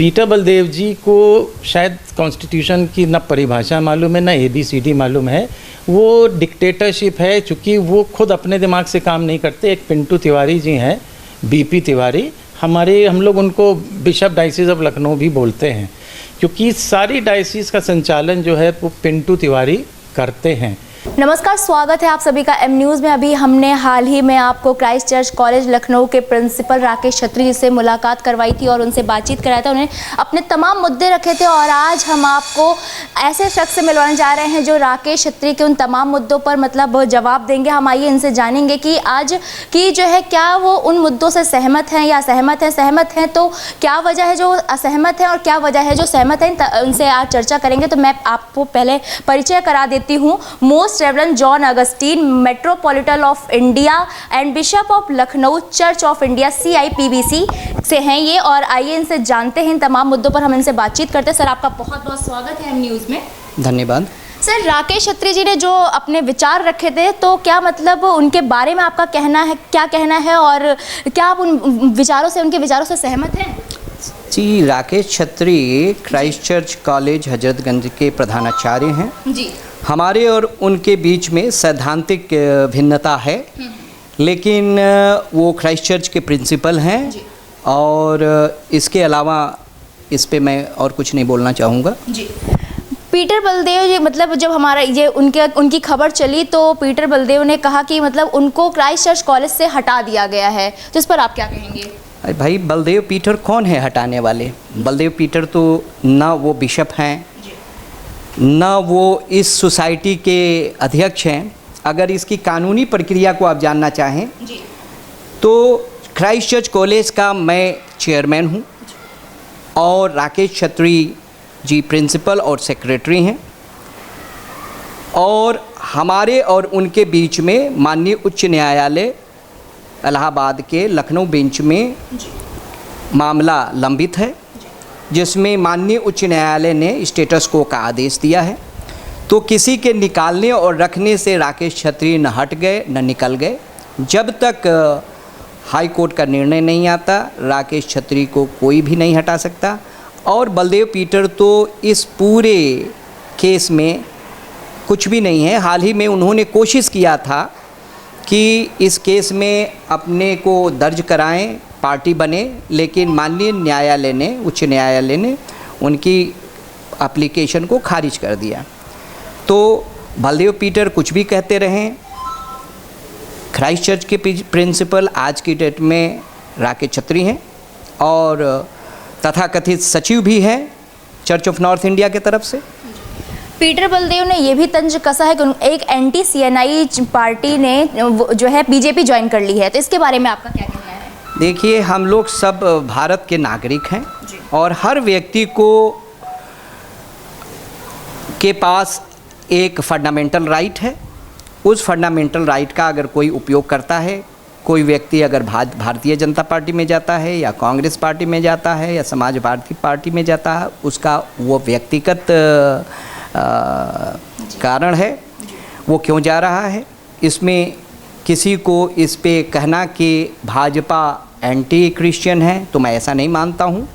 Peter Baldev जी को शायद constitution की ना परिभाषा मालूम है, ना ABCD मालूम है। वो डिक्टेटरशिप है, चूँकि वो खुद अपने दिमाग से काम नहीं करते। एक पिंटू तिवारी जी हैं, BP तिवारी, हम लोग उनको बिशप डायसिस ऑफ लखनऊ भी बोलते हैं, क्योंकि सारी डायसिस का संचालन जो है वो पिंटू तिवारी करते हैं। नमस्कार, स्वागत है आप सभी का M न्यूज़ में। अभी हमने हाल ही में आपको क्राइस्ट चर्च कॉलेज लखनऊ के प्रिंसिपल राकेश छत्री जी से मुलाकात करवाई थी और उनसे बातचीत कराया था। उन्हें अपने तमाम मुद्दे रखे थे और आज हम आपको ऐसे शख्स से मिलवाने जा रहे हैं जो राकेश छत्री के उन तमाम मुद्दों पर मतलब जवाब देंगे। हम आइए इनसे जानेंगे कि आज की जो है क्या वो उन मुद्दों से सहमत हैं या असहमत हैं। सहमत हैं तो क्या वजह है जो असहमत है और क्या वजह है जो सहमत है, उनसे आज चर्चा करेंगे। तो मैं आपको पहले परिचय करा देती हूँ। Most reverend John Augustine, metropolitan of India and bishop of Lucknow church of India CIPBC से हैं ये। और आइए इनसे जानते हैं, इन तमाम मुद्दों पर हम इनसे बातचीत करते हैं। सर, आपका बहुत बहुत स्वागत है M न्यूज़ में। धन्यवाद। सर, राकेश छत्री जी ने जो अपने विचार रखे थे, तो क्या मतलब उनके बारे में आपका कहना है, क्या कहना है और क्या आप उन विचारों से, उनके विचारों से सहमत हैं? जी, राकेश छत्री क्राइस्ट चर्च कॉलेज हजरतगंज के प्रधानाचार्य हैं जी। हमारे और उनके बीच में सैद्धांतिक भिन्नता है, लेकिन वो क्राइस्ट चर्च के प्रिंसिपल हैं और इसके अलावा इस पे मैं और कुछ नहीं बोलना चाहूँगा जी। पीटर बलदेव जी, मतलब जब हमारा ये उनकी खबर चली तो पीटर बलदेव ने कहा कि मतलब उनको क्राइस्ट चर्च कॉलेज से हटा दिया गया है, तो इस पर आप क्या कहेंगे? अरे भाई, बलदेव पीटर कौन है हटाने वाले? बलदेव पीटर तो ना वो बिशप हैं, ना वो इस सोसाइटी के अध्यक्ष हैं। अगर इसकी कानूनी प्रक्रिया को आप जानना चाहें जी, तो क्राइस्ट चर्च कॉलेज का मैं चेयरमैन हूँ और राकेश छत्री जी प्रिंसिपल और सेक्रेटरी हैं। और हमारे और उनके बीच में माननीय उच्च न्यायालय इलाहाबाद के लखनऊ बेंच में मामला लंबित है, जिसमें माननीय उच्च न्यायालय ने स्टेटस को का आदेश दिया है। तो किसी के निकालने और रखने से राकेश छत्री न हट गए न निकल गए। जब तक हाई कोर्ट का निर्णय नहीं आता, राकेश छत्री को कोई भी नहीं हटा सकता। और बलदेव पीटर तो इस पूरे केस में कुछ भी नहीं है। हाल ही में उन्होंने कोशिश किया था कि इस केस में अपने को दर्ज कराएं, पार्टी बने, लेकिन माननीय न्यायालय ने, उच्च न्यायालय ने उनकी एप्लीकेशन को खारिज कर दिया। तो बलदेव पीटर कुछ भी कहते रहें, क्राइस्ट चर्च के प्रिंसिपल आज की डेट में राकेश छत्री हैं और तथाकथित सचिव भी हैं चर्च ऑफ नॉर्थ इंडिया की तरफ से। पीटर बलदेव ने ये भी तंज कसा है कि एक एंटी CNI पार्टी ने जो है BJP ज्वाइन कर ली है, तो इसके बारे में आपका क्या कहना है? देखिए, हम लोग सब भारत के नागरिक हैं और हर व्यक्ति को के पास एक फंडामेंटल राइट है। उस फंडामेंटल राइट का अगर कोई उपयोग करता है, कोई व्यक्ति अगर भारतीय जनता पार्टी में जाता है या कांग्रेस पार्टी में जाता है या समाजवादी पार्टी में जाता है, उसका वो व्यक्तिगत कारण है, वो क्यों जा रहा है। इसमें किसी को इस पे कहना कि भाजपा एंटी क्रिश्चियन है, तो मैं ऐसा नहीं मानता हूँ।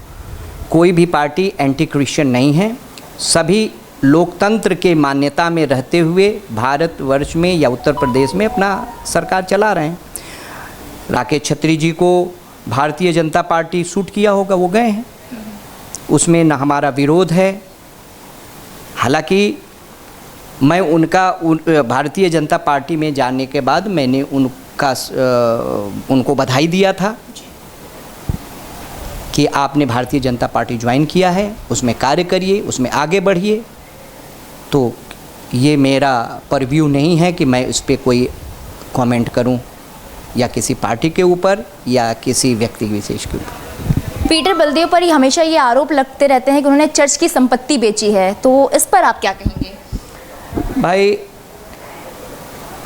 कोई भी पार्टी एंटी क्रिश्चियन नहीं है। सभी लोकतंत्र के मान्यता में रहते हुए भारतवर्ष में या उत्तर प्रदेश में अपना सरकार चला रहे हैं। राकेश छत्री जी को भारतीय जनता पार्टी सूट किया होगा, वो गए हैं, उसमें न हमारा विरोध है। हालांकि मैं भारतीय जनता पार्टी में जाने के बाद मैंने उनको बधाई दिया था कि आपने भारतीय जनता पार्टी ज्वाइन किया है, उसमें कार्य करिए, उसमें आगे बढ़िए। तो ये मेरा परव्यू नहीं है कि मैं इस पर कोई कमेंट करूं या किसी पार्टी के ऊपर या किसी व्यक्ति विशेष के ऊपर। पीटर बलदेव पर ही हमेशा ये आरोप लगते रहते हैं कि उन्होंने चर्च की संपत्ति बेची है, तो इस पर आप क्या कहेंगे? भाई,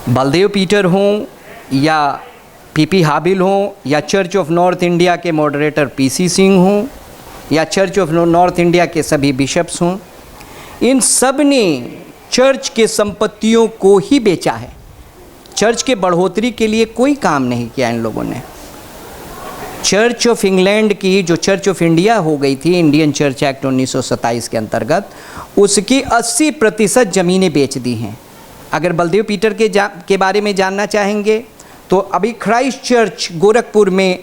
बलदेव पीटर हों या PP हाबिल हों या चर्च ऑफ नॉर्थ इंडिया के मॉडरेटर PC सिंह हों या चर्च ऑफ नॉर्थ इंडिया के सभी बिशप्स हों, इन सब ने चर्च के संपत्तियों को ही बेचा है। चर्च के बढ़ोतरी के लिए कोई काम नहीं किया इन लोगों ने। चर्च ऑफ इंग्लैंड की जो चर्च ऑफ इंडिया हो गई थी, इंडियन चर्च एक्ट 1927 के अंतर्गत, उसकी 80% ज़मीनें बेच दी हैं। अगर बलदेव पीटर के बारे में जानना चाहेंगे तो अभी क्राइस्ट चर्च गोरखपुर में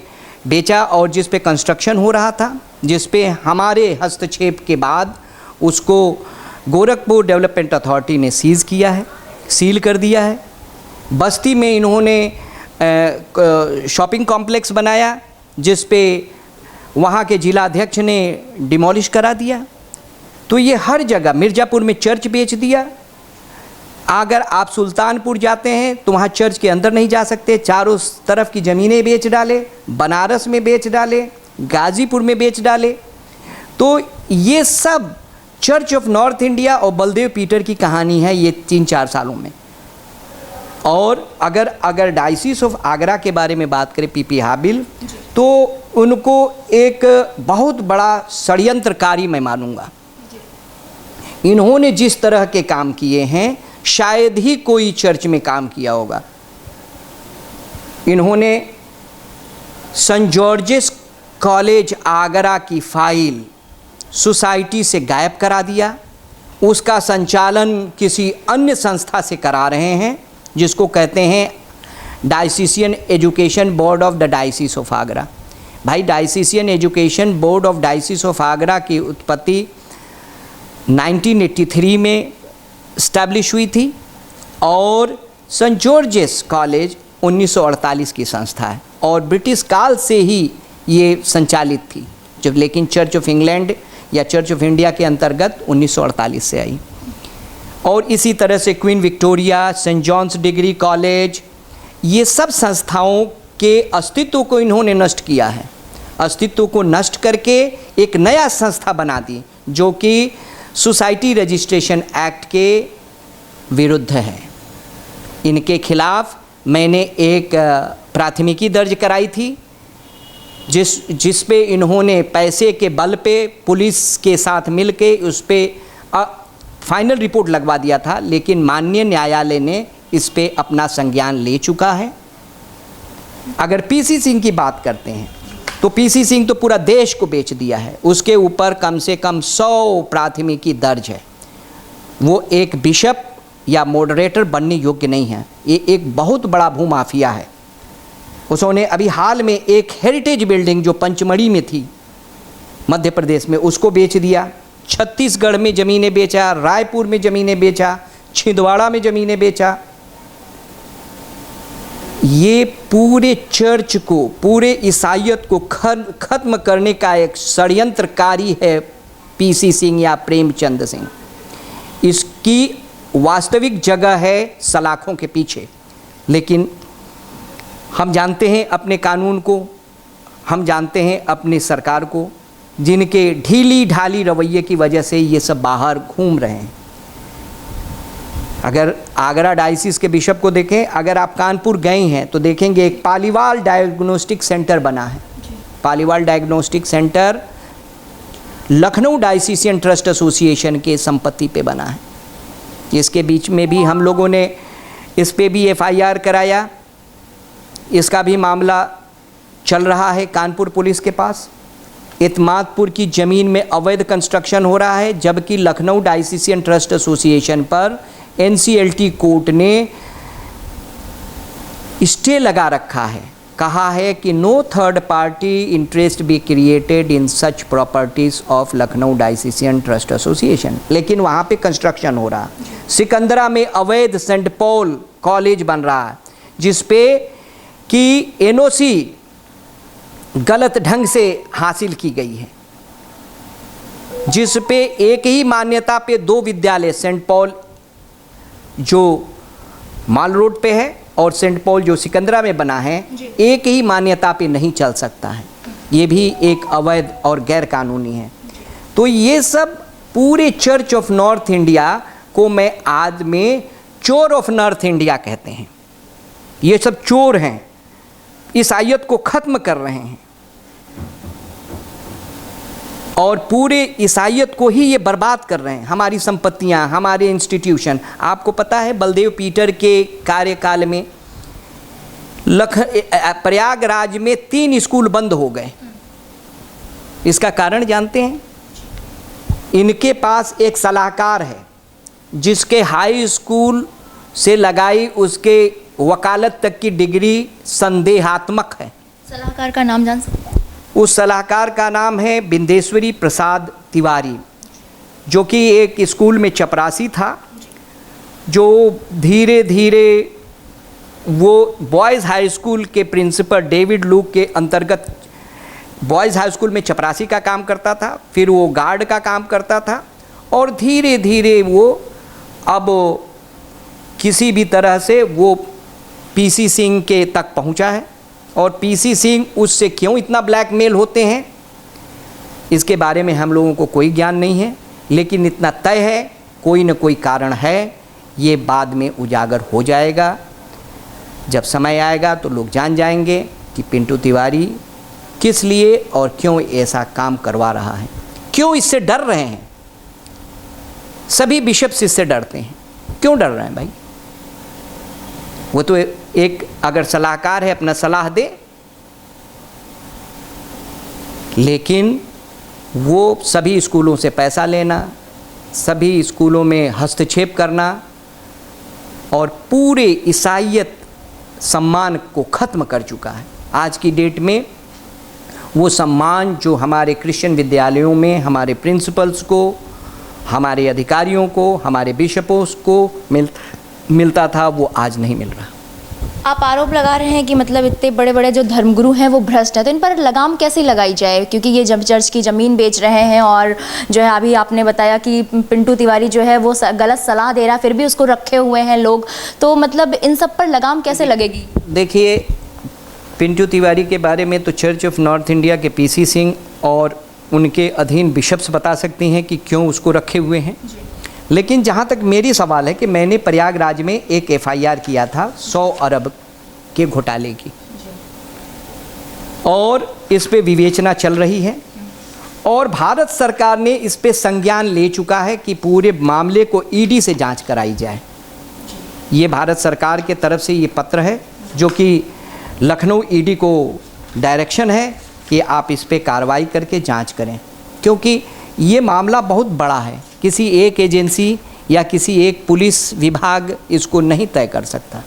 बेचा, और जिस पे कंस्ट्रक्शन हो रहा था, जिस पे हमारे हस्तक्षेप के बाद उसको गोरखपुर डेवलपमेंट अथॉरिटी ने सील कर दिया है। बस्ती में इन्होंने शॉपिंग कॉम्प्लेक्स बनाया, जिस पे वहाँ के जिलाध्यक्ष ने डिमोलिश करा दिया। तो ये हर जगह, मिर्ज़ापुर में चर्च बेच दिया। अगर आप सुल्तानपुर जाते हैं तो वहाँ चर्च के अंदर नहीं जा सकते, चारों तरफ की ज़मीनें बेच डाले, बनारस में बेच डाले, गाज़ीपुर में बेच डाले। तो ये सब चर्च ऑफ नॉर्थ इंडिया और बलदेव पीटर की कहानी है ये 3-4 सालों में। और अगर डायसिस ऑफ आगरा के बारे में बात करें, पीपी हाबिल, तो उनको एक बहुत बड़ा षड्यंत्रकारी मैं मानूंगा। इन्होंने जिस तरह के काम किए हैं शायद ही कोई चर्च में काम किया होगा। इन्होंने सेंट जॉर्जेस कॉलेज आगरा की फाइल सोसाइटी से गायब करा दिया, उसका संचालन किसी अन्य संस्था से करा रहे हैं, जिसको कहते हैं diocesan education board of the diocese of Agra. भाई, diocesan education board of diocese of Agra की उत्पत्ति 1983 में इस्टेब्लिश हुई थी, और सेंट जॉर्जेस कॉलेज 1948 की संस्था है, और ब्रिटिश काल से ही ये संचालित थी, लेकिन चर्च ऑफ इंग्लैंड या चर्च ऑफ इंडिया के अंतर्गत 1948 से आई। और इसी तरह से Queen Victoria, Saint John's Degree College, ये सब संस्थाओं के अस्तित्व को इन्होंने नष्ट किया है। अस्तित्व को नष्ट करके एक नया संस्था बना दी, जो कि सोसाइटी रजिस्ट्रेशन एक्ट के विरुद्ध है। इनके खिलाफ मैंने एक प्राथमिकी दर्ज कराई थी, जिस पे इन्होंने पैसे के बल पे पुलिस के साथ मिलके उस पे फाइनल रिपोर्ट लगवा दिया था, लेकिन माननीय न्यायालय ने इस पे अपना संज्ञान ले चुका है। अगर पीसी सिंह की बात करते हैं तो पीसी सिंह तो पूरा देश को बेच दिया है, उसके ऊपर कम से कम 100 प्राथमिकी दर्ज है। वो एक बिशप या मॉडरेटर बनने योग्य नहीं है, ये एक बहुत बड़ा भूमाफिया है। उसने अभी हाल में एक हेरिटेज बिल्डिंग जो पंचमढ़ी में थी मध्य प्रदेश में, उसको बेच दिया। छत्तीसगढ़ में ज़मीनें बेचा, रायपुर में ज़मीनें बेचा, छिंदवाड़ा में ज़मीनें बेचा। ये पूरे चर्च को, पूरे ईसाइयत को खत्म करने का एक षड्यंत्रकारी है पीसी सिंह या प्रेमचंद सिंह। इसकी वास्तविक जगह है सलाखों के पीछे, लेकिन हम जानते हैं अपने कानून को, हम जानते हैं अपनी सरकार को, जिनके ढीली ढाली रवैये की वजह से ये सब बाहर घूम रहे हैं। अगर आगरा डायसिस के बिशप को देखें, अगर आप कानपुर गए हैं तो देखेंगे एक पालीवाल डायग्नोस्टिक सेंटर बना है। Paliwal diagnostic centre Lucknow diocesan trust association के संपत्ति पे बना है। इसके बीच में भी हम लोगों ने इस पे भी एफआईआर कराया, इसका भी मामला चल रहा है कानपुर पुलिस के पास। इत्मादपुर की ज़मीन में अवैध कंस्ट्रक्शन हो रहा है, जबकि लखनऊ डायसिसियन ट्रस्ट एसोसिएशन पर एनसीएलटी कोर्ट ने स्टे लगा रखा है। कहा है कि no third party interest be created in such properties of Lucknow diocesan trust association, लेकिन वहाँ पे कंस्ट्रक्शन हो रहा है। सिकंदरा में अवैध सेंट पॉल कॉलेज बन रहा है, जिस पे कि एनओसी गलत ढंग से हासिल की गई है, जिस पे एक ही मान्यता पे 2 विद्यालय, सेंट पॉल जो माल रोड पे है और सेंट पॉल जो सिकंदरा में बना है, एक ही मान्यता पे नहीं चल सकता है। ये भी एक अवैध और गैर कानूनी है। तो ये सब पूरे चर्च ऑफ नॉर्थ इंडिया को मैं आज में चोर ऑफ नॉर्थ इंडिया कहते हैं। ये सब चोर हैं, ईसाइयत को ख़त्म कर रहे हैं और पूरे ईसाइयत को ही ये बर्बाद कर रहे हैं। हमारी संपत्तियां, हमारे इंस्टीट्यूशन। आपको पता है बलदेव पीटर के कार्यकाल में प्रयागराज में 3 स्कूल बंद हो गए। इसका कारण जानते हैं? इनके पास एक सलाहकार है जिसके हाई स्कूल से लगाई उसके वकालत तक की डिग्री संदेहात्मक है। सलाहकार का नाम जान सकते हैं? उस सलाहकार का नाम है बिंदेश्वरी प्रसाद तिवारी, जो कि एक स्कूल में चपरासी था, जो धीरे धीरे वो बॉयज़ हाई स्कूल के प्रिंसिपल डेविड लूक के अंतर्गत बॉयज़ हाई स्कूल में चपरासी का काम करता था, फिर वो गार्ड का काम करता था, और धीरे धीरे वो अब किसी भी तरह से वो पीसी सिंह के तक पहुंचा है। और पीसी सिंह उससे क्यों इतना ब्लैकमेल होते हैं इसके बारे में हम लोगों को कोई ज्ञान नहीं है, लेकिन इतना तय है कोई न कोई कारण है। ये बाद में उजागर हो जाएगा। जब समय आएगा तो लोग जान जाएंगे कि पिंटू तिवारी किस लिए और क्यों ऐसा काम करवा रहा है, क्यों इससे डर रहे हैं। सभी बिशप्स इससे डरते हैं। क्यों डर रहे हैं भाई? वो तो एक अगर सलाहकार है अपना सलाह दे, लेकिन वो सभी स्कूलों से पैसा लेना, सभी स्कूलों में हस्तक्षेप करना और पूरे ईसाइयत सम्मान को ख़त्म कर चुका है। आज की डेट में वो सम्मान जो हमारे क्रिश्चियन विद्यालयों में हमारे प्रिंसिपल्स को, हमारे अधिकारियों को, हमारे बिशपों को मिलता था, वो आज नहीं मिल रहा। आप आरोप लगा रहे हैं कि मतलब इतने बड़े बड़े जो धर्मगुरु हैं वो भ्रष्ट हैं, तो इन पर लगाम कैसे लगाई जाए? क्योंकि ये जब चर्च की ज़मीन बेच रहे हैं और जो है अभी आपने बताया कि पिंटू तिवारी जो है वो गलत सलाह दे रहा है, फिर भी उसको रखे हुए हैं लोग, तो मतलब इन सब पर लगाम कैसे लगेगी? देखिए, पिंटू तिवारी के बारे में तो चर्च ऑफ नॉर्थ इंडिया के पीसी सिंह और उनके अधीन बिशप्स बता सकती हैं कि क्यों उसको रखे हुए हैं। लेकिन जहाँ तक मेरी सवाल है कि मैंने प्रयागराज में एक एफआईआर किया था 100 अरब के घोटाले की, और इस पे विवेचना चल रही है, और भारत सरकार ने इस पे संज्ञान ले चुका है कि पूरे मामले को ईडी से जांच कराई जाए। ये भारत सरकार के तरफ से ये पत्र है जो कि लखनऊ ईडी को डायरेक्शन है कि आप इस पे कार्रवाई करके जांच करें, क्योंकि ये मामला बहुत बड़ा है। किसी एक एजेंसी या किसी एक पुलिस विभाग इसको नहीं तय कर सकता।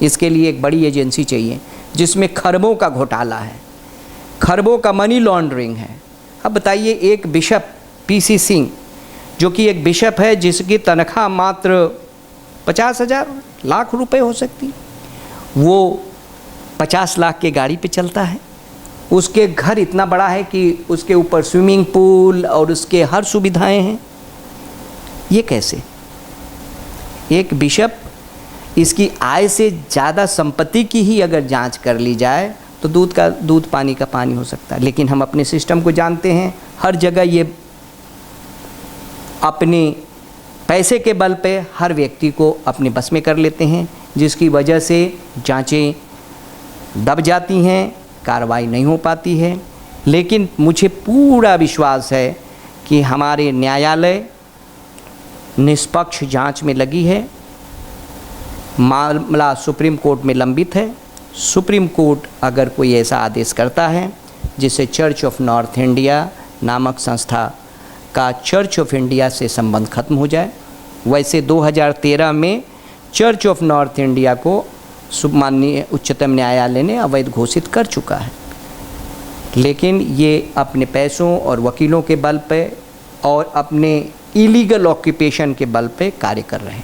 इसके लिए एक बड़ी एजेंसी चाहिए जिसमें खरबों का घोटाला है, खरबों का मनी लॉन्ड्रिंग है। अब बताइए, एक बिशप पीसी सिंह जो कि एक बिशप है जिसकी तनख्वाह मात्र 50,000 लाख रुपए हो सकती, वो 50 लाख के गाड़ी पे चलता है। उसके घर इतना बड़ा है कि उसके ऊपर स्विमिंग पूल और उसके हर सुविधाएं हैं। ये कैसे? एक बिशप, इसकी आय से ज़्यादा संपत्ति की ही अगर जांच कर ली जाए तो दूध पानी का पानी हो सकता है। लेकिन हम अपने सिस्टम को जानते हैं, हर जगह ये अपने पैसे के बल पे हर व्यक्ति को अपने बस में कर लेते हैं, जिसकी वजह से जांचें दब जाती हैं, कार्रवाई नहीं हो पाती है। लेकिन मुझे पूरा विश्वास है कि हमारे न्यायालय निष्पक्ष जांच में लगी है। मामला सुप्रीम कोर्ट में लंबित है। सुप्रीम कोर्ट अगर कोई ऐसा आदेश करता है जिससे चर्च ऑफ नॉर्थ इंडिया नामक संस्था का चर्च ऑफ इंडिया से संबंध खत्म हो जाए। वैसे 2013 में चर्च ऑफ नॉर्थ इंडिया को माननीय उच्चतम न्यायालय ने अवैध घोषित कर चुका है, लेकिन ये अपने पैसों और वकीलों के बल पे और अपने इलीगल ऑक्यूपेशन के बल पे कार्य कर रहे हैं।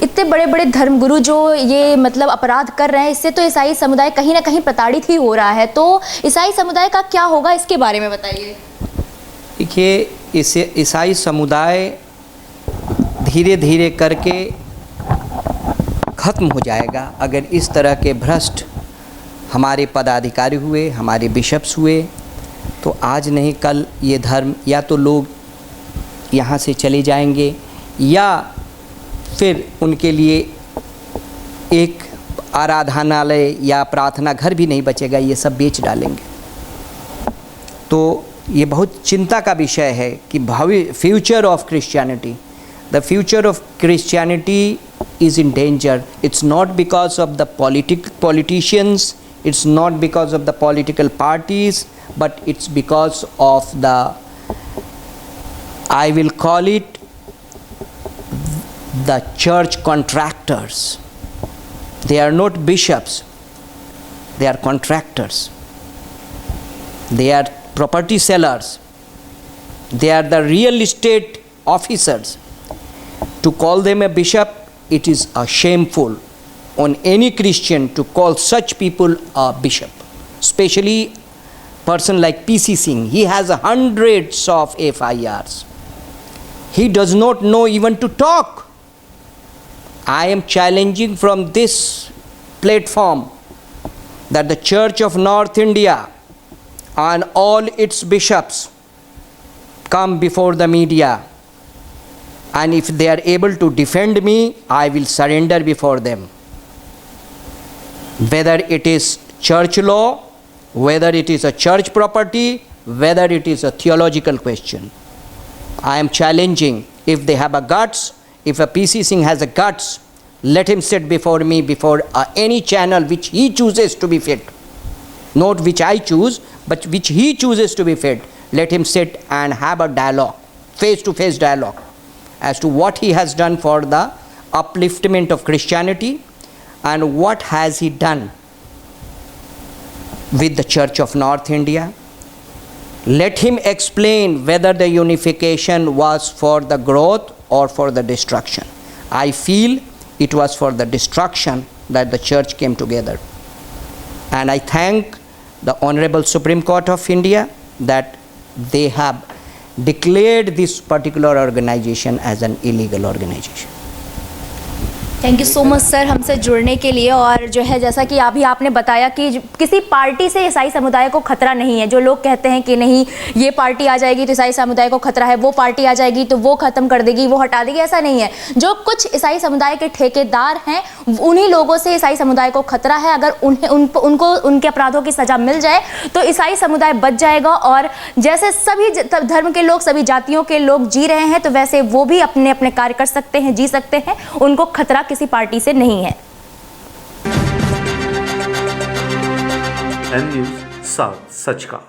इतने बड़े बड़े धर्मगुरु जो ये मतलब अपराध कर रहे हैं, इससे तो ईसाई समुदाय कहीं ना कहीं प्रताड़ित ही हो रहा है। तो ईसाई समुदाय का क्या होगा, इसके बारे में बताइए। देखिए, इसे ईसाई समुदाय धीरे धीरे करके ख़त्म हो जाएगा अगर इस तरह के भ्रष्ट हमारे पदाधिकारी हुए, हमारे बिशप्स हुए, तो आज नहीं कल ये धर्म या तो लोग यहाँ से चले जाएंगे या फिर उनके लिए एक आराधनालय या प्रार्थना घर भी नहीं बचेगा, ये सब बेच डालेंगे। तो ये बहुत चिंता का विषय है कि future of Christianity, the future of Christianity is in danger. It's not because of the politicians, it's not because of the political parties, but it's because of the, I will call it, the church contractors. They are not bishops, they are contractors. They are property sellers. They are the real estate officers. To call them a bishop, it is shameful on any Christian to call such people a bishop. Especially person like P.C. Singh, he has hundreds of FIRs. He does not know even to talk. I am challenging from this platform that the Church of North India and all its bishops come before the media, and if they are able to defend me, I will surrender before them. Whether it is church law, whether it is a church property, whether it is a theological question. I am challenging, if they have a guts, if a P.C. Singh has a guts, let him sit before me, before any channel which he chooses to be fed. Not which I choose, but which he chooses to be fed. Let him sit and have a dialogue, face-to-face dialogue, as to what he has done for the upliftment of Christianity and what has he done with the Church of North India. Let him explain whether the unification was for the growth or for the destruction. I feel it was for the destruction that the church came together. And I thank the Honorable Supreme Court of India that they have declared this particular organization as an illegal organization. Thank you so much sir हमसे जुड़ने के लिए। और जो है जैसा कि अभी आपने बताया कि किसी पार्टी से ईसाई समुदाय को खतरा नहीं है। जो लोग कहते हैं कि नहीं ये पार्टी आ जाएगी तो ईसाई समुदाय को खतरा है, वो पार्टी आ जाएगी तो वो ख़त्म कर देगी, वो हटा देगी, ऐसा नहीं है। जो कुछ ईसाई समुदाय के ठेकेदार हैं उन्हीं लोगों से ईसाई समुदाय को खतरा है। अगर उनको उनके अपराधों की सज़ा मिल जाए तो ईसाई समुदाय बच जाएगा। और जैसे सभी धर्म के लोग, सभी जातियों के लोग जी रहे हैं, तो वैसे वो भी अपने अपने कार्य कर सकते हैं, जी सकते हैं। उनको खतरा किसी पार्टी से नहीं है। एम न्यूज़ साउथ सच का।